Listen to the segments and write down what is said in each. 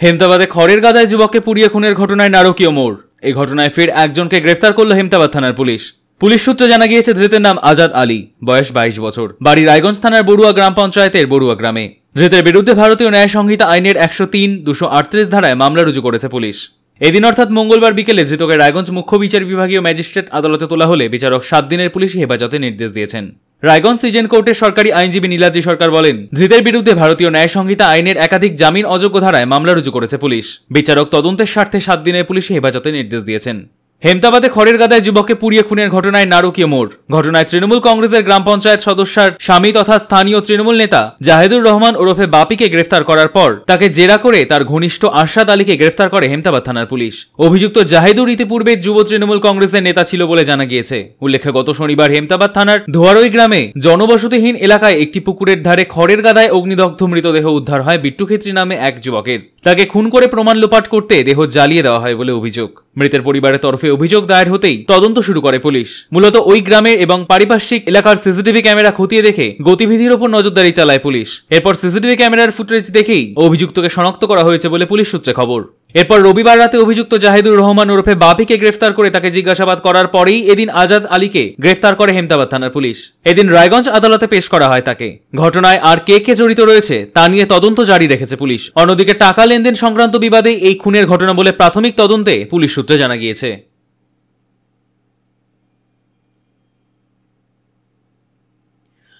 হেমতাবাদে খড়ের গাদায় যুবককে পুড়িয়ে খুনের ঘটনায় নারকীয় মোড়। এই ঘটনায় ফের একজনকে গ্রেফতার করল হেমতাবাদ থানার পুলিশ। পুলিশ সূত্রে জানা গিয়েছে, ধৃতের নাম আজাদ আলী, বয়স 22 বছর, বাড়ি রায়গঞ্জ থানার বড়ুয়া গ্রাম পঞ্চায়েতের বড়ুয়া গ্রামে। ধৃতের বিরুদ্ধে ভারতীয় ন্যায় সংহিতা আইনের 103, 238 ধারায় মামলা রুজু করেছে পুলিশ। এদিন অর্থাৎ মঙ্গলবার বিকেলে ধৃতকে রায়গঞ্জ মুখ্য বিচার বিভাগীয় ম্যাজিস্ট্রেট আদালতে তোলা হলে বিচারক 7 দিনের পুলিশি হেফাজতে নির্দেশ দিয়েছেন। রায়গঞ্জ সিজন কোর্টের সরকারি আইনজীবী নীলাদ্রি সরকার বলেন, ধৃতের বিরুদ্ধে ভারতীয় ন্যায় সংহিতা আইনের একাধিক জামিন অযোগ্য ধারায় মামলা রুজু করেছে পুলিশ। বিচারক তদন্তের স্বার্থে 7 দিনের পুলিশি হেফাজতে নির্দেশ দিয়েছেন। হেমতাবাদে খড়ের গাদায় যুবককে পুড়িয়ে খুনের ঘটনায় নারকীয় মোড়। ঘটনায় তৃণমূল কংগ্রেসের গ্রাম পঞ্চায়েত সদস্যার স্বামী তথা স্থানীয় তৃণমূল নেতা জাহেদুর রহমান ওরফে বাপিকে গ্রেফতার করার পর তাকে জেরা করে তার ঘনিষ্ঠ আরশাদ আলীকে গ্রেফতার করে হেমতাবাদ থানার পুলিশ। অভিযুক্ত জাহেদুর ইতিপূর্বে যুব তৃণমূল কংগ্রেসের নেতা ছিল বলে জানা গিয়েছে। উল্লেখ্য, গত শনিবার হেমতাবাদ থানার ধোয়ারই গ্রামে জনবসতিহীন এলাকায় একটি পুকুরের ধারে খড়ের গাদায় অগ্নিদগ্ধ মৃতদেহ উদ্ধার হয় বিট্টু খেত্রী নামে এক যুবকের। তাকে খুন করে প্রমাণ লোপাট করতে দেহ জ্বালিয়ে দেওয়া হয় বলে অভিযোগ। মৃতের পরিবারের তরফে অভিযোগ দায়ের হতেই তদন্ত শুরু করে পুলিশ। মূলত ওই গ্রামের এবং পারিপার্শ্বিক এলাকার সিসিটিভি ক্যামেরা খতিয়ে দেখে গতিবিধির উপর নজরদারি চালায় পুলিশ। এরপর সিসিটিভি ক্যামেরার ফুটেজ দেখেই অভিযুক্তকে শনাক্ত করা হয়েছে বলে পুলিশ সূত্রে খবর। এরপর রবিবার রাতে অভিযুক্ত জাহিদুর রহমান ওরফে বাপিকে গ্রেফতার করে তাকে জিজ্ঞাসাবাদ করার পরেই এদিন আজাদ আলীকে গ্রেফতার করে হেমতাবাদ থানার পুলিশ। এদিন রায়গঞ্জ আদালতে পেশ করা হয় তাকে। ঘটনায় আর কে কে জড়িত রয়েছে তা নিয়ে তদন্ত জারি রেখেছে পুলিশ। অন্যদিকে টাকা লেনদেন সংক্রান্ত বিবাদে এই খুনের ঘটনা বলে প্রাথমিক তদন্তে পুলিশ সূত্রে জানা গিয়েছে।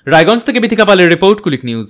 রায়গঞ্জ থেকে বিথিকা পালের রিপোর্ট, কুলিক নিউজ।